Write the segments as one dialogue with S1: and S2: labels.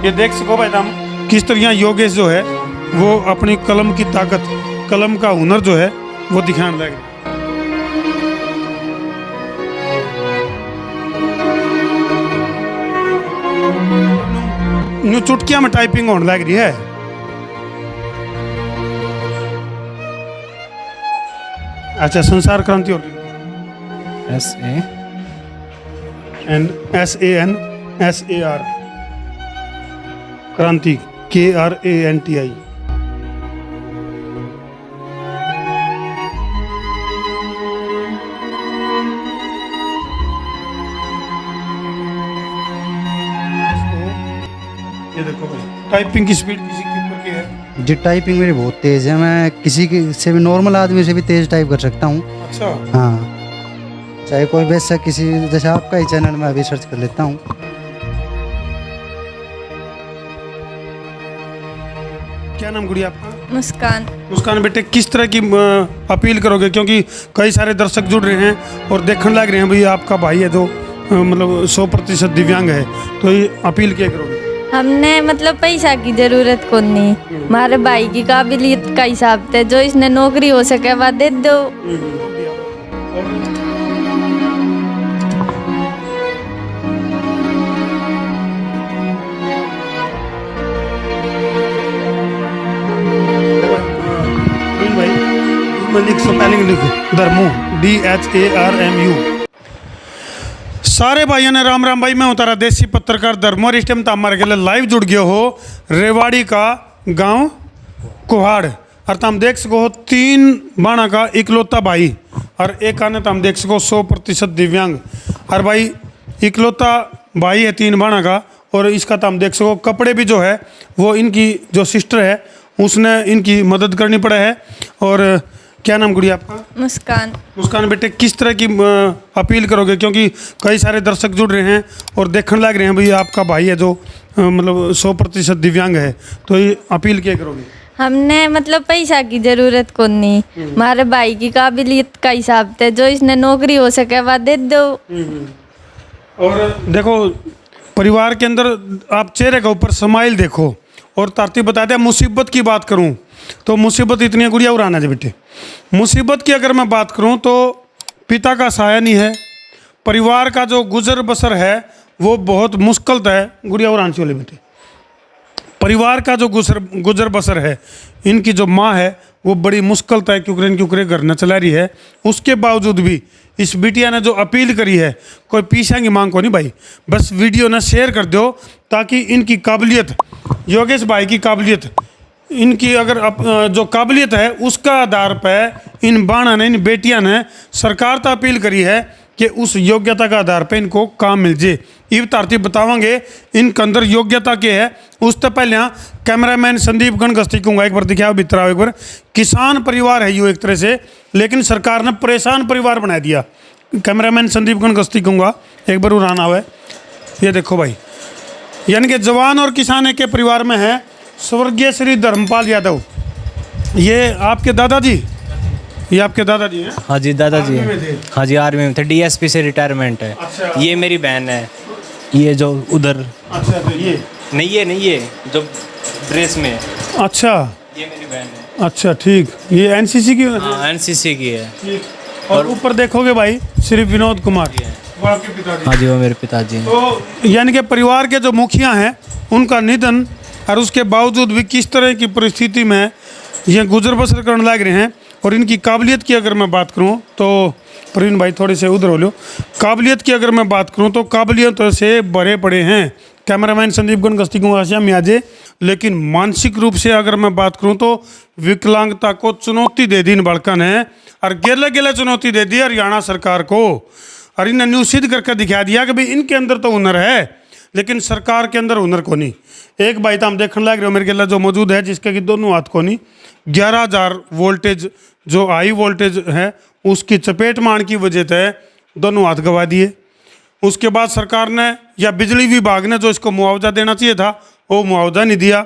S1: ये देख सको भाई हम किस तरह योगेश जो है वो अपनी कलम की ताकत, कलम का हुनर जो है वो दिखाने लगे। न्यू चुटकिया में टाइपिंग होने लग रही है। अच्छा, संसार क्रांति हो रही है। SANSAR क्रांति KRANTI। ये देखो भाई टाइपिंग की स्पीड किसी के ऊपर की है
S2: जी। टाइपिंग मेरी बहुत तेज़ है, मैं किसी की से भी, नॉर्मल आदमी से भी तेज़ टाइप कर सकता हूँ।
S1: अच्छा,
S2: हाँ, चाहे कोई वैसा किसी, जैसे आपका ही चैनल में अभी सर्च कर लेता हूँ।
S1: क्या नाम गुड़िया आपका?
S3: मुस्कान।
S1: मुस्कान बेटे, किस तरह की अपील करोगे, क्योंकि कई सारे दर्शक जुड़ रहे हैं और देखने लग रहे हैं भाई आपका भाई है जो मतलब 100% दिव्यांग है, तो ये अपील क्या करोगे?
S3: हमने मतलब पैसा की जरूरत को नहीं, हमारे भाई की काबिलियत का हिसाब से जो इसने नौकरी हो सके वह दे दो।
S1: लिख स्पेलिंग लिख धर्मू DHARMU। सारे भाइयों ने राम राम भाई, मैं हूं तारा देसी पत्रकार धर्मो और इस टाइम हमारे के लिए लाइव जुड़ गए हो रेवाड़ी का गांव कुहाड़। और तुम देख सको हो 3 बाणा का इकलौता भाई और एक आने तुम देख सको 100% दिव्यांग। और भाई इकलौता भाई है 3 बाणा का, और इसका तुम देख सको कपड़े भी जो है वो इनकी जो सिस्टर है उसने इनकी मदद करनी पड़ा है। और क्या नाम गुड़िया आपका?
S3: मुस्कान।
S1: मुस्कान बेटे, किस तरह की अपील करोगे, क्योंकि कई सारे दर्शक जुड़ रहे हैं और देखने लग रहे हैं भाई आपका भाई है जो मतलब 100% दिव्यांग है, तो ये अपील क्या करोगे?
S3: हमने मतलब पैसा की जरूरत को नहीं, हमारे भाई की काबिलियत का हिसाब से जो इसने नौकरी हो सके वह दे दो।
S1: और देखो परिवार के अंदर आप चेहरे के ऊपर स्माइल देखो। और तरतीब बता दें, मुसीबत की बात करूं तो मुसीबत इतनी गुड़िया उड़ाना है बेटे। मुसीबत की अगर मैं बात करूं तो पिता का साया नहीं है, परिवार का जो गुजर बसर है वो बहुत मुश्किल है। गुड़िया उड़ान चले बेटे, परिवार का जो गुजर बसर है, इनकी जो माँ है वो बड़ी मुश्किल है क्योंकि घर न चला रही है। उसके बावजूद भी इस बिटिया ने जो अपील करी है, कोई पीछा की मांग को नहीं भाई, बस वीडियो ना शेयर कर दो ताकि इनकी काबिलियत, योगेश भाई की काबिलियत, इनकी अगर जो काबिलियत है उसका आधार पर इन बाणा ने, इन बेटियां ने सरकार तक अपील करी है कि उस योग्यता का आधार पर इनको काम मिल जाए। ये तरतीब बतावांगे इनके अंदर योग्यता क्या है। उस तो पहले कैमरामैन संदीप गणगस्ती कहूँगा, एक बार दिखाओ भीतर आओ एक बार। किसान परिवार है यो एक तरह से, लेकिन सरकार ने परेशान परिवार बना दिया। कैमरामैन संदीप गणगस्ती कहूँगा, एक बार उड़ाना हुआ है। ये देखो भाई, यानी कि जवान और किसान एक के परिवार में है स्वर्गीय श्री धर्मपाल यादव। ये आपके दादाजी, ये आपके दादाजी हैं?
S4: हाँ जी, दादाजी
S1: आर्मी में थे?
S4: हाँ जी, आर्मी में थे, DSP से रिटायरमेंट है।
S1: अच्छा।
S4: ये मेरी बहन है, ये जो उधर।
S1: अच्छा, तो ये
S4: नहीं ये जो ड्रेस में।
S1: अच्छा,
S4: ये मेरी बहन है।
S1: अच्छा ठीक, ये NCC की?
S4: हाँ, NCC की है।
S1: ठीक। और ऊपर देखोगे भाई श्री विनोद कुमार, वो आपके पिताजी?
S4: हाँ जी, वो मेरे पिताजी हैं।
S1: तो यानी कि परिवार के जो मुखिया हैं उनका निधन, और उसके बावजूद भी किस तरह की परिस्थिति में ये गुजर बसर करने लग रहे हैं। और इनकी काबिलियत की अगर मैं बात करूं तो प्रवीण भाई थोड़े से उधर हो लो। काबिलियत की अगर मैं बात करूं तो काबिलियत से भरे पड़े हैं कैमरामैन संदीप गणगस्ती को आशिया म्याजे, लेकिन मानसिक रूप से अगर मैं बात करूं तो विकलांगता को चुनौती दे दी इन बालका ने, और गेले गेले चुनौती दे दी हरियाणा सरकार को। और इन्हें न्यूज सिद्ध करके दिखा दिया कि भाई इनके अंदर तो हुनर है, लेकिन सरकार के अंदर हुनर को नहीं। एक भाई तो हम देखने लग रहे हो मेरे के जो मौजूद है, जिसके कि दोनों हाथ को नहीं, 11,000 वोल्टेज जो हाई वोल्टेज है उसकी चपेट मान की वजह से दोनों हाथ गवा दिए। उसके बाद सरकार ने या बिजली विभाग ने जो इसको मुआवजा देना चाहिए था वो मुआवजा नहीं दिया।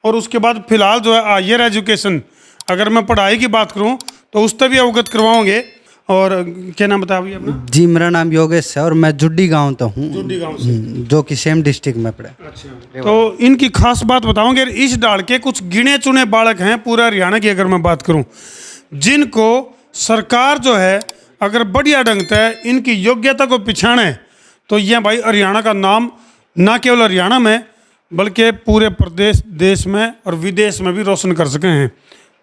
S1: और उसके बाद फिलहाल जो है हायर एजुकेशन, अगर मैं पढ़ाई की बात करूं तो उस पर भी अवगत करवाओगे। और क्या नाम बताया अभी अपना?
S2: जी मेरा नाम योगेश है और मैं जुड्डी गांव तो हूँ,
S1: जुड्डी गांव से।
S2: जो कि सेम डिस्ट्रिक्ट में पड़े।
S1: अच्छा, तो इनकी खास बात बताऊंगे। इस डाल के कुछ गिने चुने बालक हैं पूरा हरियाणा की, अगर मैं बात करूं, जिनको सरकार जो है अगर बढ़िया ढंग से इनकी योग्यता को पिछाने तो ये भाई हरियाणा का नाम ना केवल हरियाणा में बल्कि पूरे प्रदेश, देश में और विदेश में भी रोशन कर सके हैं।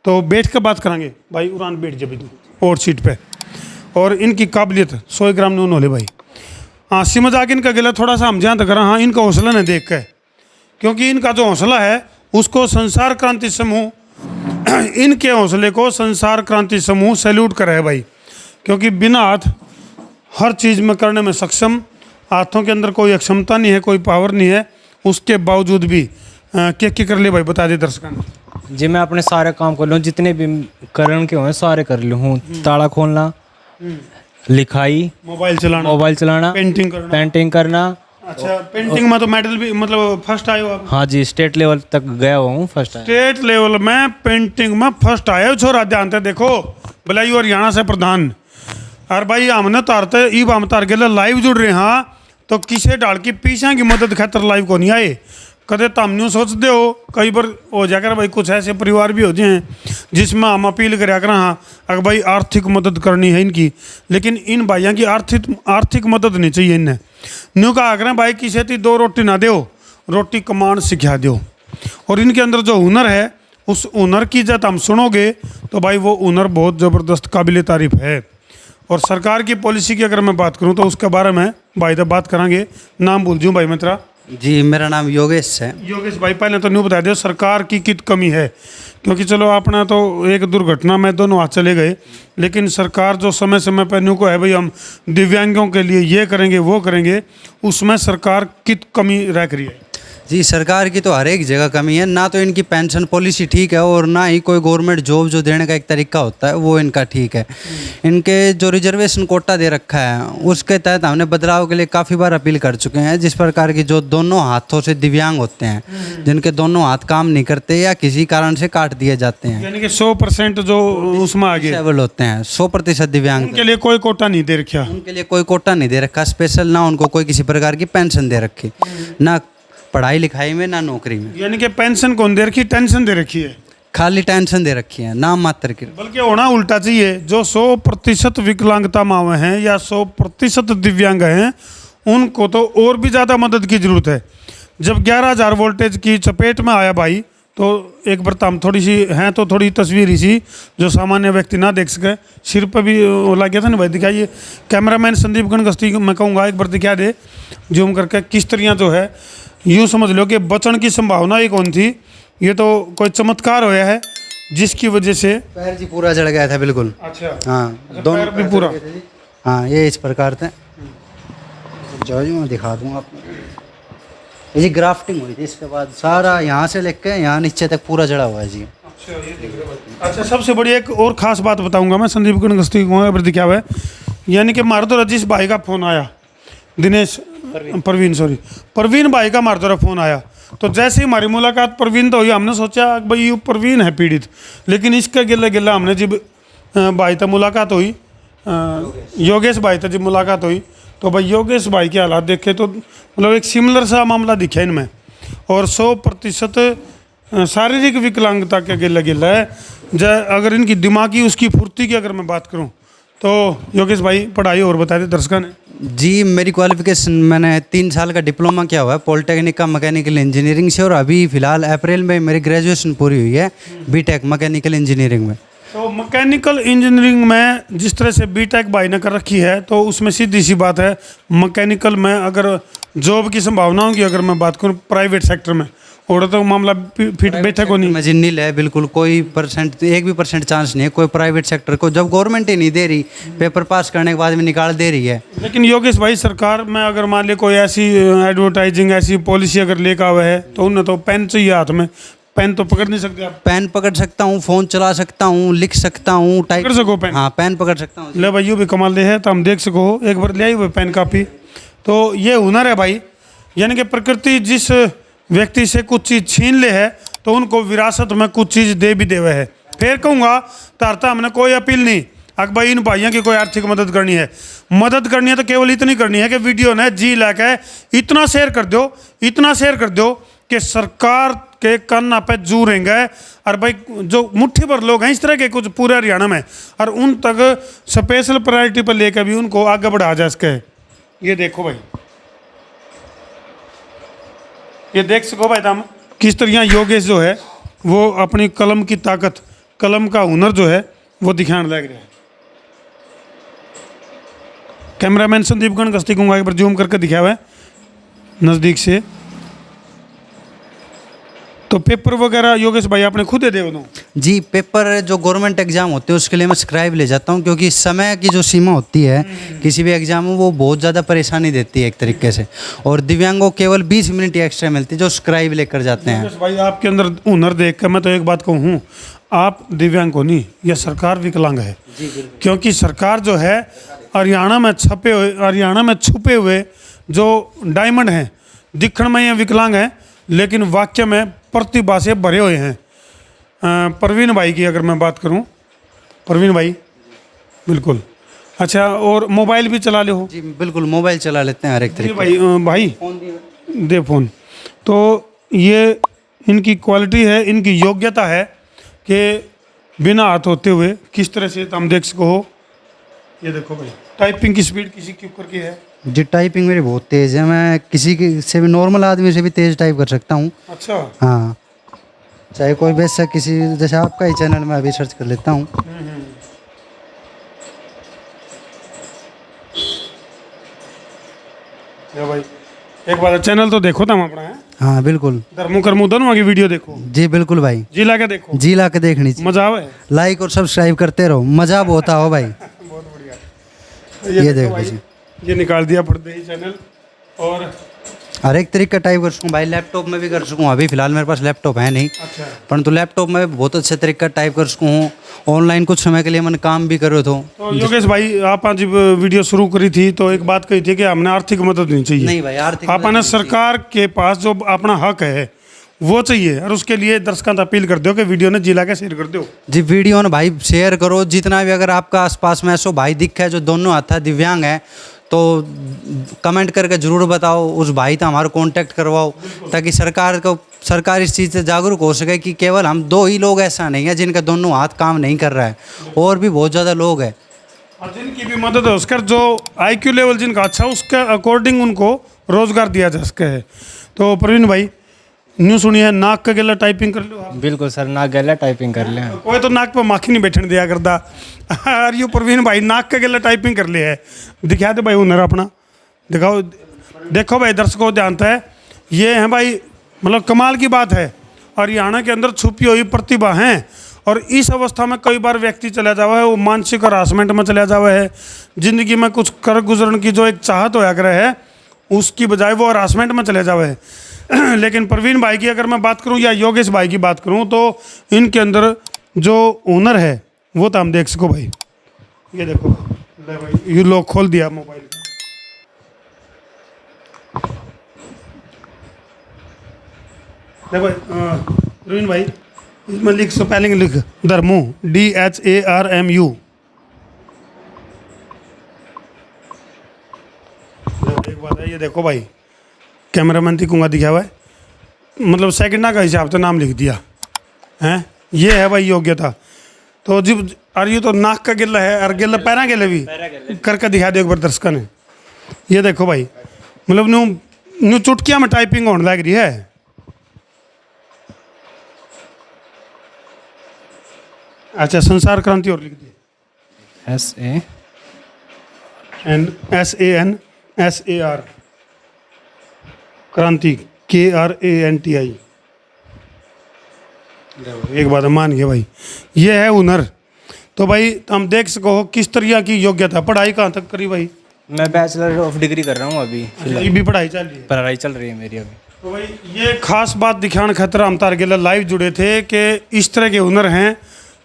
S1: तो बैठ के बात करेंगे भाई। उरान बैठ जाए तू और सीट पे। और इनकी काबिलियत 100 ग्राम नून होले भाई। हाँ, सिमझ आके इनका गिला थोड़ा सा हम जहाँ तक हाँ, इनका हौसला न देख के, क्योंकि इनका जो हौसला है उसको संसार क्रांति समूह इनके हौसले को संसार क्रांति समूह सैल्यूट करे है भाई। क्योंकि बिना हाथ हर चीज़ में करने में सक्षम, हाथों के अंदर कोई अक्षमता नहीं है, कोई पावर नहीं है, उसके बावजूद भी क्या कर ले भाई, बता दे दर्शकों को।
S4: जी मैं अपने सारे काम कर लूँ, जितने भी करण के हुए सारे कर लूँ। ताला खोलना, लिखाई,
S1: मोबाइल चलाना,
S4: पेंटिंग करना।
S1: अच्छा, पेंटिंग में तो मेडल भी मतलब फर्स्ट आए हो आप?
S4: हाँ जी, स्टेट लेवल तक गया हुआ हूँ, फर्स्ट आया।
S1: स्टेट लेवल में पेंटिंग में फर्स्ट आए हो छोरा, जानते देखो भला यू हरियाणा से प्रधान। और भाई हमने तारते ईब हम तार के लाइव जुड़ रहे हाँ, तो किसे डाल की पीछा की मदद खातर लाइव को नहीं आए। कदे तम न्यू सोचते हो कई बार हो जाकर भाई कुछ ऐसे परिवार भी हो जाए जिसमें हम अपील करा कर हाँ अगर भाई आर्थिक मदद करनी है इनकी, लेकिन इन भाइयों की आर्थिक मदद नहीं चाहिए। इन्हें न्यू कहा करें भाई किसी ती 2 रोटी ना दो, रोटी कमान सिखा दो। और इनके अंदर जो हुनर है उस हुनर की जब हम सुनोगे तो भाई वो हुनर बहुत ज़बरदस्त काबिल तारीफ है। और सरकार की पॉलिसी की अगर मैं बात करूं तो उसके बारे में भाई तो बात करेंगे। नाम भूल जाऊँ भाई मैं तेरा?
S2: जी मेरा नाम योगेश है।
S1: योगेश भाई, पहले तो न्यू बता दो सरकार की कित कमी है, क्योंकि चलो अपना तो एक दुर्घटना में दोनों हाथ चले गए, लेकिन सरकार जो समय समय पर न्यू को है भाई हम दिव्यांगों के लिए ये करेंगे वो करेंगे, उसमें सरकार कित कमी रह रही है?
S2: जी सरकार की तो हर एक जगह कमी है, ना तो इनकी पेंशन पॉलिसी ठीक है और ना ही कोई गवर्नमेंट जॉब जो देने का एक तरीका होता है वो इनका ठीक है। इनके जो रिजर्वेशन कोटा दे रखा है उसके तहत हमने बदलाव के लिए काफ़ी बार अपील कर चुके हैं। जिस प्रकार की जो दोनों हाथों से दिव्यांग होते हैं, जिनके दोनों हाथ काम नहीं करते या किसी कारण से काट दिए जाते हैं,
S1: यानी कि 100% जो उसमें आगे
S2: डिसेबल होते हैं, 100% दिव्यांग,
S1: उनके लिए कोई कोटा नहीं दे रखा।
S2: उनके लिए कोई कोटा नहीं दे रखा स्पेशल, ना उनको कोई किसी प्रकार की पेंशन दे रखी, ना पढ़ाई लिखाई में ना नौकरी में।
S1: यानी कि पेंशन कौन दे रखी, टेंशन दे रखी है,
S2: खाली टेंशन दे रखी है नाम मात्र की।
S1: बल्कि होना उल्टा चाहिए। जो 100% विकलांगता मावे हैं या 100% दिव्यांग हैं उनको तो और भी ज़्यादा मदद की ज़रूरत है। जब 11,000 वोल्टेज की चपेट में आया भाई तो एक बार हम थोड़ी सी हैं तो थोड़ी तस्वीर ही सी जो सामान्य व्यक्ति ना देख सके, सिर पर भी लग गया था ना भाई। दिखाइए कैमरामैन संदीप गणगस्ती, मैं कहूँगा एक बार दिखा दे जूम करके किस तरह जो है, यूँ समझ लो कि बचने की संभावना ही कौन थी। ये तो कोई चमत्कार होया है जिसकी वजह से
S2: पैर जी पूरा जड़ गया था बिल्कुल।
S1: अच्छा,
S2: हाँ दोनों
S1: पैर भी पूरा।
S2: हाँ ये इस प्रकार थे, जो मैं दिखा दूँगा आपको। ये ग्राफ्टिंग हुई थी, इसके बाद सारा यहाँ से लेके यहाँ नीचे तक पूरा जड़ा हुआ है जी।
S1: अच्छा ये दिख रहा है। अच्छा, सबसे बड़ी एक और ख़ास बात बताऊंगा मैं संदीप गणगस्ती को दिखा हुआ है, यानी कि मारे तो रजिश भाई का फ़ोन आया, दिनेश परवीन भाई का मारे तो फ़ोन आया। तो जैसे ही हमारी मुलाकात परवीन तो हुई, हमने सोचा भाई ये परवीन है पीड़ित, लेकिन इसका गिला गिला हमने जब भाई तक मुलाकात हुई, योगेश भाई तक जब मुलाकात हुई तो भाई योगेश भाई के हालात देखे तो मतलब एक सिमिलर सा मामला दिखा इनमें। और 100% शारीरिक विकलांगता के गिला गिला है। अगर इनकी दिमागी उसकी फुर्ती की अगर मैं बात करूं तो योगेश भाई पढ़ाई और बता दे दर्शकों ने।
S2: जी मेरी क्वालिफिकेशन, मैंने 3 साल का डिप्लोमा किया हुआ है पॉलिटेक्निक का मैकेनिकल इंजीनियरिंग से, और अभी फ़िलहाल अप्रैल में मेरी ग्रेजुएशन पूरी हुई है बीटेक मैकेनिकल इंजीनियरिंग में।
S1: तो मैकेनिकल इंजीनियरिंग में जिस तरह से बीटेक भाई ने कर रखी है तो उसमें सीधी सी बात है मैकेनिकल में अगर जॉब की संभावनाओं की अगर मैं बात करूँ प्राइवेट सेक्टर में और तो मामला फिट बैठक होनी
S2: में जिन्नील है बिल्कुल, कोई परसेंट 1% चांस नहीं है कोई प्राइवेट सेक्टर को, जब गवर्नमेंट ही नहीं दे रही, पेपर पास करने के बाद में निकाल दे रही है।
S1: लेकिन योगेश भाई सरकार में अगर मान ले कोई ऐसी एडवर्टाइजिंग ऐसी पॉलिसी अगर लेकर आवे है तो उन्हें तो पेन चाहिए हाथ में, पेन तो पकड़ नहीं सकते आप।
S2: पेन पकड़ सकता हूँ, फ़ोन चला सकता हूँ, लिख सकता हूँ, टाइप
S1: कर सको पेन।
S2: हाँ पेन पकड़ सकता हूँ।
S1: ले भाई, ये भी कमाल दे है तो हम देख सको एक बार ले आई हुए पेन कापी। तो ये हुनर है भाई, यानी कि प्रकृति जिस व्यक्ति से कुछ चीज़ छीन ले है तो उनको विरासत में कुछ चीज़ दे भी देवे है। फिर कहूँगा तारता हमने कोई अपील नहीं, अगर भाई इन भाइयों की कोई आर्थिक मदद करनी है तो केवल इतनी करनी है कि वीडियो ने जी लाके इतना शेयर कर दो कि सरकार के कान पे जू रहेंगे। और भाई जो मुट्ठी भर लोग हैं इस तरह के कुछ पूरे हरियाणा में, और उन तक स्पेशल प्रायोरिटी पर लेकर भी उनको आगे बढ़ाया जा सके। ये देखो भाई, ये देख सको भाई तुम किस तरह योगेश जो है वो अपनी कलम की ताकत, कलम का हुनर जो है वो दिखाने लग रहा है। कैमरामैन संदीप गण गस्ती को एक बार जूम करके दिखाया हुआ है नज़दीक से। तो पेपर वगैरह योगेश भाई आपने खुद दे दो?
S2: जी, पेपर जो गवर्नमेंट एग्जाम होते हैं उसके लिए मैं स्क्राइब ले जाता हूँ, क्योंकि समय की जो सीमा होती है किसी भी एग्जाम में वो बहुत ज़्यादा परेशानी देती है एक तरीके से, और दिव्यांगों को केवल 20 मिनट एक्स्ट्रा मिलती है जो स्क्राइब लेकर जाते हैं।
S1: योगेश भाई आपके अंदर हुनर देख कर मैं तो एक बात कहूँ, आप दिव्यांग को नहीं, यह सरकार विकलांग है। क्योंकि सरकार जो है हरियाणा में छुपे हुए जो डायमंड हैं, दिखण में ये विकलांग हैं लेकिन वाक्य में प्रतिभा से भरे हुए हैं। परवीन भाई की अगर मैं बात करूं, परवीन भाई बिल्कुल अच्छा, और मोबाइल भी चला ले हो?
S2: जी बिल्कुल, मोबाइल चला लेते हैं हर एक तरीके।
S1: भाई दे फोन। तो ये इनकी क्वालिटी है, इनकी योग्यता है कि बिना हाथ होते हुए किस तरह से हम देख सको हो। ये देखो भाई, टाइपिंग की स्पीड किसी के ऊपर की है?
S2: जी, टाइपिंग मेरी बहुत तेज़ है, मैं किसी की से भी, नॉर्मल आदमी से भी तेज़ टाइप कर सकता हूँ।
S1: अच्छा।
S2: हाँ, चाहे कोई बेशक किसी, जैसे आपका ही चैनल में अभी सर्च कर लेता हूँ।
S1: भाई एक बार चैनल तो देखो तुम अपना है।
S2: हाँ बिल्कुल,
S1: धर्मो कर्मो दोनों की वीडियो देखो।
S2: जी बिल्कुल भाई,
S1: जी ला के देखो,
S2: जी ला के देखनी चाहिए,
S1: मजा आवे।
S2: लाइक और सब्सक्राइब करते रहो, मज़ा बहुत आओ भाई।
S1: बहुत बढ़िया।
S2: ये देखो
S1: भाई,
S2: जी,
S1: ये निकाल दिया परदेही चैनल। और
S2: हर एक तरीके का टाइप कर सकूँ भाई, लैपटॉप में भी कर सकूँ। अभी फिलहाल मेरे पास लैपटॉप है नहीं,
S1: अच्छा,
S2: परंतु लैपटॉप में बहुत अच्छे तरीके का टाइप कर सकूँ। ऑनलाइन कुछ समय के लिए मैंने काम भी करो
S1: तो योगेश भाई आप आज वीडियो शुरू करी थी तो एक बात कही थी कि हमने आर्थिक मदद नहीं चाहिए।
S2: नहीं भाई, आर्थिक
S1: आपने सरकार के पास जो अपना हक है वो चाहिए, और उसके लिए दर्शकों से अपील कर दो कि वीडियो ने जिला के शेयर कर दो।
S2: जी, वीडियो ना भाई शेयर करो जितना भी। अगर आपका आसपास में ऐसा भाई दिखे जो दोनों हाथा दिव्यांग है तो कमेंट करके ज़रूर बताओ, उस भाई से हमारा कांटेक्ट करवाओ, ताकि सरकार इस चीज़ से जागरूक हो सके कि केवल हम दो ही लोग ऐसा नहीं है जिनका दोनों हाथ काम नहीं कर रहा है, और भी बहुत ज़्यादा लोग हैं।
S1: और जिनकी भी मदद है उसका जो IQ लेवल जिनका अच्छा उसके अकॉर्डिंग उनको रोजगार दिया जा सके है। तो प्रवीण भाई न्यू सुनिए, नाक का गला टाइपिंग कर लो आप।
S4: बिल्कुल सर, नाक गला टाइपिंग कर लें।
S1: कोई तो नाक पे माखी नहीं बैठने दिया करता। और ये प्रवीण भाई नाक का गला टाइपिंग कर लिया है। दिखा दे भाई हुनर अपना, दिखाओ। देखो भाई दर्शकों जानता है ये है भाई, मतलब कमाल की बात है। हरियाणा के अंदर छुपी हुई प्रतिभा हैं, और इस अवस्था में कई बार व्यक्ति चला जावा है वो मानसिक हरासमेंट में चला जावा है। जिंदगी में कुछ कर गुजरने की जो एक चाहत होया करे है उसकी बजाय वो हरासमेंट में चले जावे है। लेकिन प्रवीण भाई की अगर मैं बात करूं या योगेश भाई की बात करूं तो इनके अंदर जो हुनर है वो तो हम देख सको भाई। ये देखो ले भाई, ये लोग खोल दिया मोबाइल। देखो प्रवीण भाई इसमें लिख, स्पेलिंग लिख, धर्मू DHARMU। एक बात है, ये देखो भाई कैमरामैन थी कुंगा दिखा हुआ है, मतलब सेकंडा का हिसाब से नाम लिख दिया हैं। ये है भाई योग्यता। तो जी, और ये तो नाक का गिल्ला है और गिल्ला पैरा गिल्ला भी करके दिखा दो एक बार दर्शकों ने। ये देखो भाई, मतलब न्यू चुटकिया में टाइपिंग होने लग रही है। अच्छा, संसार क्रांति और लिख दी, SANSAR क्रांति KRANTI। एक बात मान गया भाई, ये है हुनर। तो भाई हम देख सको किस तरह की योग्यता। पढ़ाई कहाँ तक करी भाई?
S4: मैं बैचलर ऑफ डिग्री कर रहा हूँ अभी।
S1: ये भी पढ़ाई चल रही है?
S4: पढ़ाई चल रही है मेरी अभी।
S1: तो भाई ये खास बात दिखाने खातर हम तार के लाइव जुड़े थे कि इस तरह के हुनर हैं,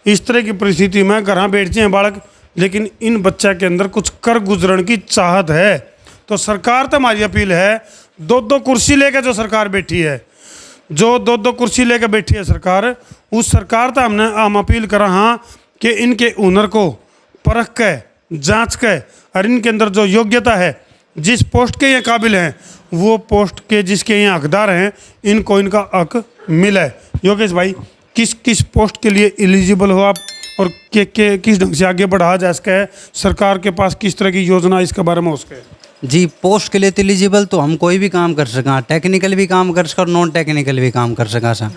S1: इस तरह की परिस्थिति में घर बैठते हैं बालक, लेकिन इन बच्चा के अंदर कुछ कर गुजरने की चाहत है। तो सरकार तो हमारी अपील है, दो कुर्सी लेकर जो सरकार बैठी है, जो दो कुर्सी लेकर बैठी है सरकार, उस सरकार तो हम अपील करा हाँ कि इनके हुनर को परख के जांच के और इनके अंदर जो योग्यता है, जिस पोस्ट के ये काबिल हैं, वो पोस्ट के जिसके ये हकदार हैं, इनको इनका हक मिला है। योगेश भाई, किस किस पोस्ट के लिए एलिजिबल हो आप और के किस ढंग से आगे बढ़ाया जा सका है, सरकार के पास किस तरह की योजना इसके बारे में हो सके?
S2: जी, पोस्ट के लिए तो एलिजिबल तो हम कोई भी काम कर सका, टेक्निकल भी काम कर सका और नॉन टेक्निकल भी काम कर सका सा,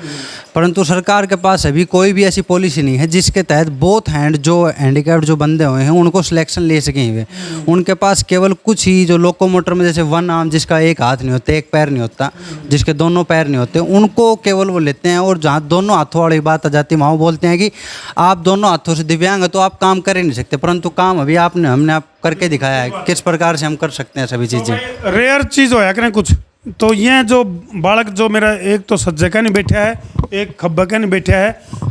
S2: परंतु सरकार के पास अभी कोई भी ऐसी पॉलिसी नहीं है जिसके तहत बोथ हैंड जो हैंडीकैप्ड जो बंदे हुए हैं उनको सिलेक्शन ले सकें हुए। उनके पास केवल कुछ ही जो लोकोमोटर में जैसे वन आर्म, जिसका एक हाथ नहीं होता, एक पैर नहीं होता, जिसके दोनों पैर नहीं होते, उनको केवल वो लेते हैं। और जहाँ दोनों हाथों वाली बात आ जाती है, वहाँ वो बोलते हैं कि आप दोनों हाथों से दिव्यांग है तो आप काम कर ही नहीं सकते, परंतु काम अभी हमने आप करके दिखाया है किस प्रकार से हम कर सकते हैं सभी चीज़ें।
S1: रेयर चीज़ होया करें कुछ तो ये जो बालक जो मेरा एक तो सज्जे का नहीं बैठा है, एक खब्बा का नहीं बैठा है,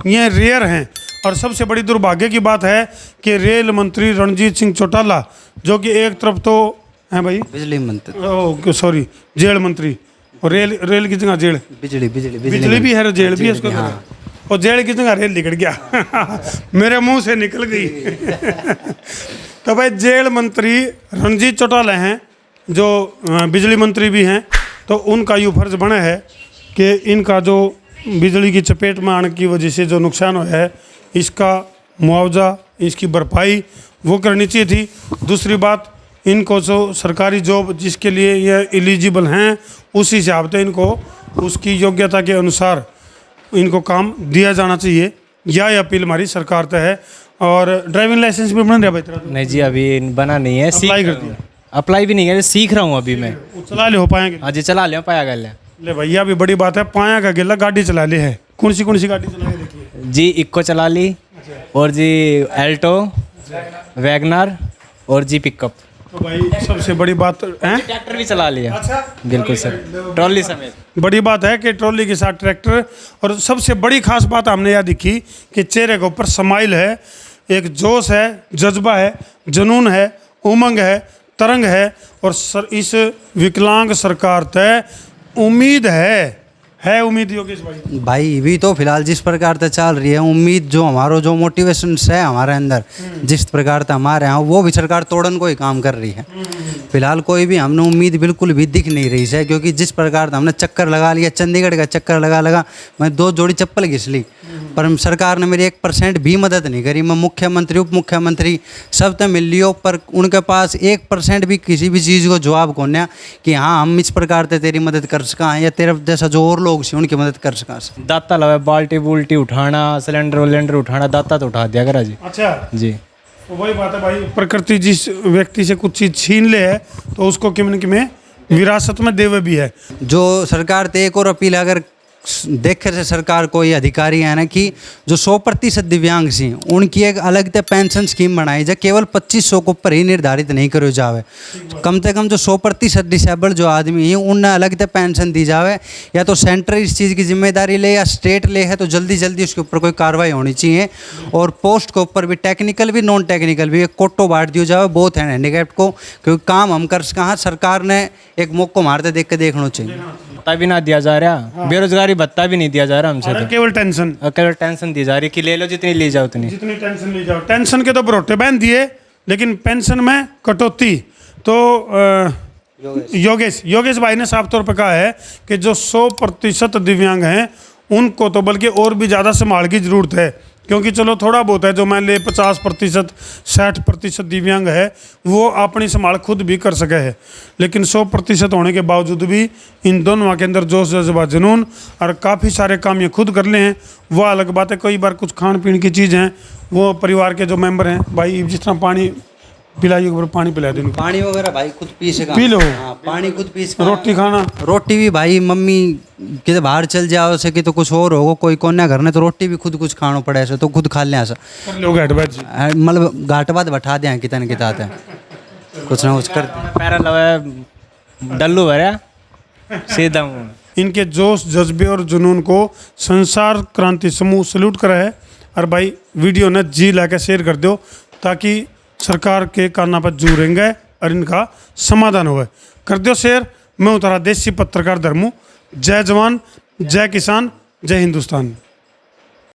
S1: ये रेयर हैं। और सबसे बड़ी दुर्भाग्य की बात है कि रेल मंत्री रणजीत सिंह चौटाला, जो कि एक तरफ तो हैं भाई
S2: बिजली मंत्री,
S1: सॉरी जेल मंत्री, और रेल की जगह जेल, बिजली भी है, जेल भी है उसको, और जेल की जगह रेल निकल गया मेरे मुंह से निकल गई तो भाई जेल मंत्री रणजीत चौटाला हैं, जो बिजली मंत्री भी हैं, तो उनका यूँ फर्ज बना है कि इनका जो बिजली की चपेट में आने की वजह से जो नुकसान हुआ है, इसका मुआवजा, इसकी भरपाई वो करनी चाहिए थी। दूसरी बात, इनको जो सरकारी जॉब जिसके लिए ये एलिजिबल हैं, उस हिसाब से इनको उसकी योग्यता के अनुसार इनको काम दिया जाना चाहिए। यह अपील हमारी सरकार तक है। और ड्राइविंग लाइसेंस भी बन रहा भाई तेरा?
S4: नहीं जी, अभी बना नहीं है।
S1: अप्लाई कर दिया?
S4: अप्लाई भी नहीं है, सीख रहा हूँ अभी मैं।
S1: चला ले हो पाएंगे?
S4: हाँ जी, चला लिया, पाया गया
S1: ले भैया, भी बड़ी बात है, पाया का गिला गाड़ी चला ले है। कौन सी गाड़ी चला ले देखिए
S4: जी? इक्को चला ली, और जी एल्टो, वैगनर, और जी पिकअप।
S1: तो भाई सबसे बड़ी बात है
S4: ट्रैक्टर भी चला लिया।
S1: अच्छा,
S4: बिल्कुल सर, ट्रॉली समेत।
S1: बड़ी बात है कि ट्रॉली के साथ ट्रैक्टर। और सबसे बड़ी खास बात हमने यह दिखी कि चेहरे के ऊपर स्माइल है, एक जोश है, जज्बा है, जुनून है, उमंग है, तरंग है। और इस विकलांग सरकार तय उम्मीद है उम्मीद योगेश
S2: भाई भी तो फिलहाल जिस प्रकार से चल रही है उम्मीद, जो हमारा जो मोटिवेशन है हमारे अंदर, जिस प्रकार से हमारे यहाँ, वो भी सरकार तोड़न को ही काम कर रही है। फिलहाल कोई भी हमने उम्मीद बिल्कुल भी दिख नहीं रही है, क्योंकि जिस प्रकार से हमने चक्कर लगा लिया, चंडीगढ़ का चक्कर लगा मैं 2 जोड़ी चप्पल घिस ली, पर सरकार ने मेरी 1% भी मदद नहीं करी। मैं मुख्यमंत्री, उप मुख्यमंत्री सब तक मिल लियो, पर उनके पास 1% भी किसी भी चीज़ को जवाब कौन है कि हाँ हम इस प्रकार से तेरी मदद कर सका, या तेरे जैसा जो और लोग से उनकी मदद कर सका।
S4: दाता लगा, बाल्टी बुल्टी उठाना, सिलेंडर उठाना, दाता तो उठा दिया करा जी।
S1: अच्छा
S4: जी,
S1: तो वही बात है भाई, प्रकृति जिस व्यक्ति से कुछ चीज़ छीन ले है तो उसको किम में विरासत में देवे भी है।
S2: जो सरकार से एक और अपील, अगर देखे से सरकार को ये अधिकारी है ना कि जो 100% दिव्यांग सी उनकी एक अलग से पेंशन स्कीम बनाई जाए, केवल 2500 को ऊपर ही निर्धारित नहीं करो जावे। कम से कम जो 100% डिसेबल जो आदमी है उन्हें अलग से पेंशन दी जावे, या तो सेंटर इस चीज़ की जिम्मेदारी ले या स्टेट ले है तो जल्दी जल्दी उसके ऊपर कोई कार्रवाई होनी चाहिए। और पोस्ट के ऊपर भी टेक्निकल भी नॉन टेक्निकल भी एक कोटो बांट दिया जावे बोथ है हैंडीकैप्ड को, क्योंकि काम हम कर सका। सरकार ने एक मौका मारते देख के देखना चाहिए।
S4: भत्ता भी ना दिया जा रहा, बेरोजगारी भत्ता भी नहीं दिया जा रहा हमसे, तो
S1: केवल टेंशन
S4: दी जा रही कि ले लो जितनी ली जाओ उतनी।
S1: जितनी टेंशन ली जाओ। टेंशन के तो बरोटे बहन दिए, लेकिन पेंशन में कटौती। तो योगेश भाई ने साफ तौर पर कहा है कि जो 100% दिव्यांग हैं उनको तो बल्कि और भी ज़्यादा संभाल की ज़रूरत है, क्योंकि चलो थोड़ा बहुत है जो मान ले 50% 60% दिव्यांग है वो अपनी संभाल खुद भी कर सके है, लेकिन 100% होने के बावजूद भी इन दोनों के अंदर जोश जज्बा जुनून और काफ़ी सारे काम ये खुद कर ले हैं। वो अलग बात है, कई बार कुछ खान पीने की चीज़ हैं वो परिवार के जो मेंबर हैं, भाई जिस तरह पानी पिलाइए, पानी पिला दें,
S2: पानी वगैरह भाई खुद पी सका,
S1: पी लो।
S2: हाँ, पानी खुद पी सका।
S1: रोटी खाना,
S2: रोटी भी भाई मम्मी किधर बाहर चल जाओ से कि तो कुछ और होगा, कोई कोन्या घर ने तो रोटी भी खुद कुछ खाना पड़े ऐसे तो खुद खा लें ऐसा, मतलब घाट बाद बैठा दें कितने किताते कुछ ना कुछ कर
S4: पैरा लगा डल्लू भरा सीधा मुंह।
S1: इनके जोश जज्बे और जुनून को संसार क्रांति समूह सल्यूट करा है। और भाई वीडियो ने जी ला के शेयर कर दो ताकि सरकार के काना पर जुड़ेंगे और इनका समाधान हुआ। कर दो शेयर। मैं उतारा देसी पत्रकार धर्मू। जय जवान, जय किसान, जय हिंदुस्तान।